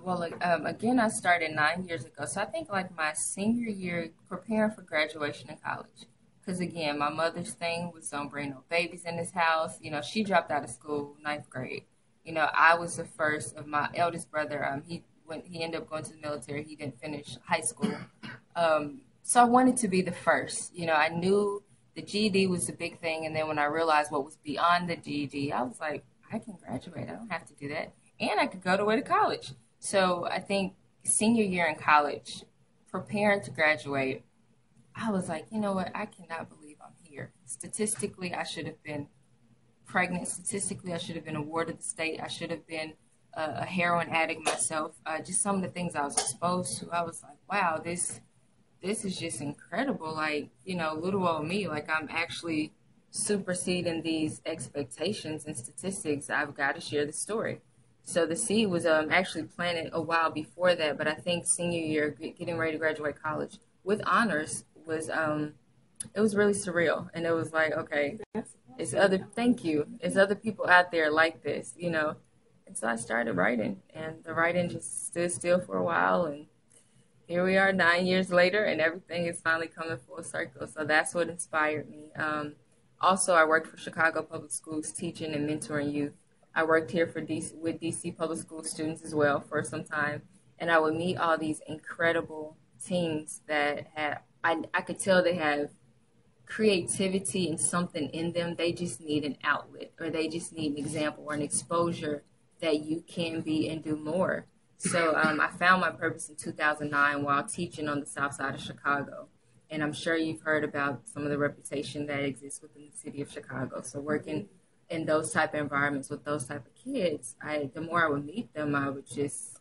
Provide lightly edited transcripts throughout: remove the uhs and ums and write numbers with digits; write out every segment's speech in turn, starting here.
Well, like, again, I started 9 years ago. So I think like my senior year, preparing for graduation in college. Because again, my mother's thing was don't bring no babies in this house. You know, she dropped out of school, ninth grade. You know, I was the first of my eldest brother. He ended up going to the military. He didn't finish high school. So I wanted to be the first. You know, I knew the GED was the big thing. And then when I realized what was beyond the GED, I was like, I can graduate. I don't have to do that. And I could go to college. So I think senior year in college, preparing to graduate, I was like, you know what? I cannot believe I'm here. Statistically, I should have been pregnant. Statistically, I should have been a ward of the state. I should have been a heroin addict myself. Just some of the things I was exposed to, I was like, wow, this is just incredible. Like, you know, little old me, like I'm actually superseding these expectations and statistics. I've got to share the story. So the seed was actually planted a while before that, but I think senior year, getting ready to graduate college with honors was it was really surreal, and it was like, okay, thank you, it's other people out there like this, you know. And so I started writing, and the writing just stood still for a while, and here we are 9 years later, and everything is finally coming full circle. So that's what inspired me. Also, I worked for Chicago Public Schools teaching and mentoring youth. I worked here with DC Public School students as well for some time, and I would meet all these incredible teens that I could tell they have creativity and something in them. They just need an outlet, or they just need an example or an exposure that you can be and do more. So I found my purpose in 2009 while teaching on the south side of Chicago. And I'm sure you've heard about some of the reputation that exists within the city of Chicago. So working in those type of environments with those type of kids, the more I would meet them, I would just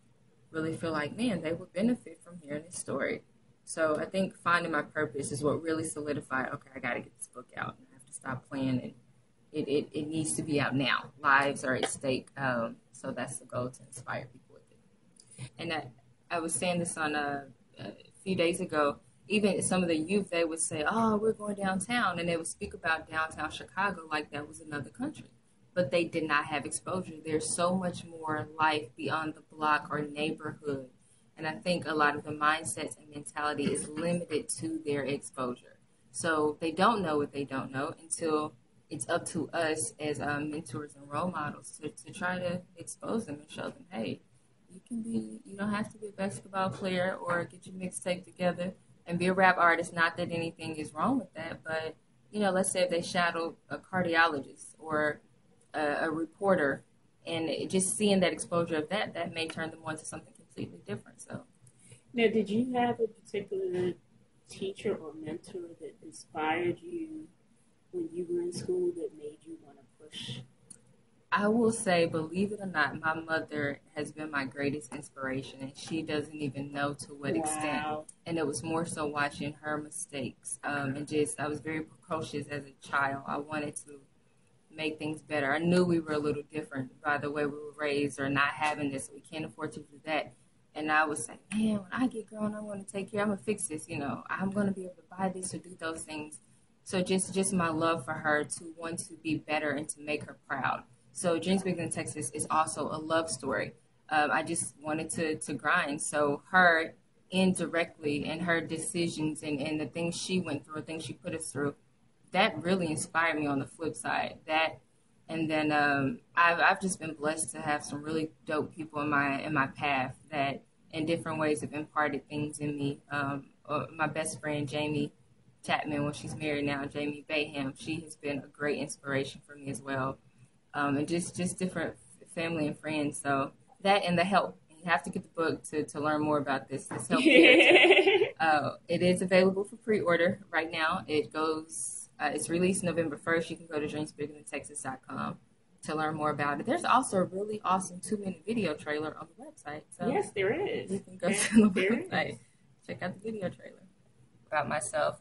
really feel like, man, they would benefit from hearing this story. So I think finding my purpose is what really solidified, okay, I got to get this book out, and I have to stop playing, and it needs to be out now. Lives are at stake. So that's the goal, to inspire people with it. And I was saying this on a few days ago. Even some of the youth, they would say, oh, we're going downtown. And they would speak about downtown Chicago like that was another country. But they did not have exposure. There's so much more life beyond the block or neighborhood. And I think a lot of the mindsets and mentality is limited to their exposure. So they don't know what they don't know until it's up to us as mentors and role models to try to expose them and show them, hey, you don't have to be a basketball player or get your mixtape together and be a rap artist. Not that anything is wrong with that, but, you know, let's say if they shadowed a cardiologist or a reporter, and just seeing that exposure of that may turn them on to something completely different. So, now, did you have a particular teacher or mentor that inspired you when you were in school that made you want to push? I will say, believe it or not, my mother has been my greatest inspiration, and she doesn't even know to what extent. And it was more so watching her mistakes. And just, I was very precocious as a child. I wanted to make things better. I knew we were a little different by the way we were raised, or not having this. We can't afford to do that. And I was like, man, when I get grown, I want to take care. I'm going to fix this. You know, I'm going to be able to buy this or do those things. So just my love for her, to want to be better and to make her proud. So Dreams Bigger in Texas is also a love story. I just wanted to grind. So her indirectly, and her decisions and the things she went through, the things she put us through, that really inspired me on the flip side. That, and then I've just been blessed to have some really dope people in my path that in different ways have imparted things in me. My best friend, Jamie Chapman, well, she's married now, Jamie Bayham, she has been a great inspiration for me as well. And just different family and friends. So that, and the help. You have to get the book to learn more about this help. It is available for pre-order right now. It's released November 1st. You can go to dreamsbiggerthantexas.com to learn more about it. There's also a really awesome 2-minute video trailer on the website. So yes, there is. You can go to the website, check out the video trailer. About myself,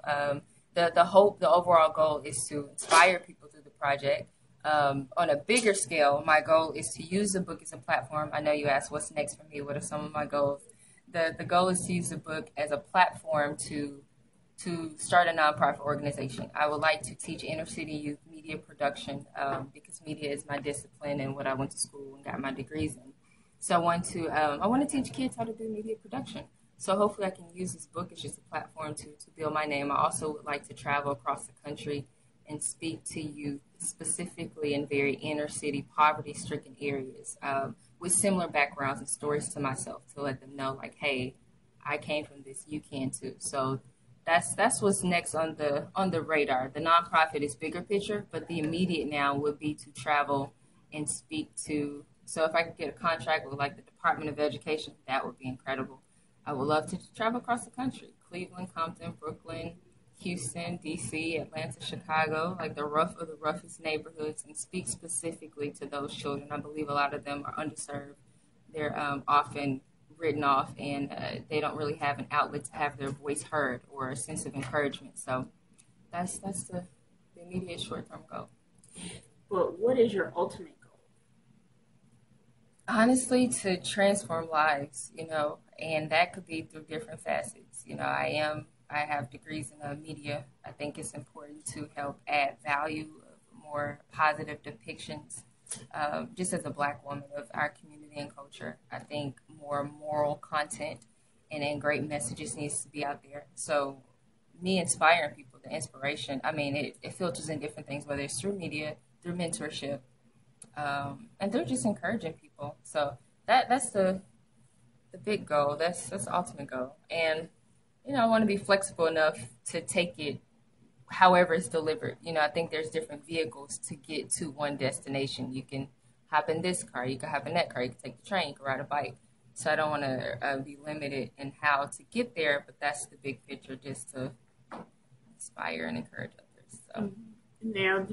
the overall goal is to inspire people through the project. On a bigger scale, my goal is to use the book as a platform. I know you asked what's next for me, what are some of my goals. The goal is to use the book as a platform to start a nonprofit organization. I would like to teach inner city youth media production because media is my discipline and what I went to school and got my degrees in. So I want to teach kids how to do media production. So hopefully I can use this book as just a platform to build my name. I also would like to travel across the country and speak to youth specifically in very inner city, poverty stricken areas with similar backgrounds and stories to myself to let them know, like, hey, I came from this, you can too. So that's what's next on the radar. The nonprofit is bigger picture, but the immediate now would be to travel and speak to. So if I could get a contract with like the Department of Education, that would be incredible. I would love to travel across the country: Cleveland, Compton, Brooklyn, Houston, D.C., Atlanta, Chicago, like the rough of the roughest neighborhoods, and speak specifically to those children. I believe a lot of them are underserved. They're often written off, and they don't really have an outlet to have their voice heard or a sense of encouragement. So that's the immediate short term goal. But what is your ultimate goal? Honestly, to transform lives, and that could be through different facets. I have degrees in media. I think it's important to help add value of more positive depictions. Just as a Black woman of our community and culture, I think more moral content and great messages needs to be out there. So me inspiring people, the inspiration, I mean, it filters in different things, whether it's through media, through mentorship, and they're just encouraging people. So that's the big goal. That's the ultimate goal. And I want to be flexible enough to take it however it's delivered. I think there's different vehicles to get to one destination. You can hop in this car, you can hop in that car, you can take the train, you can ride a bike. So I don't want to be limited in how to get there, but that's the big picture, just to inspire and encourage others. So. Now,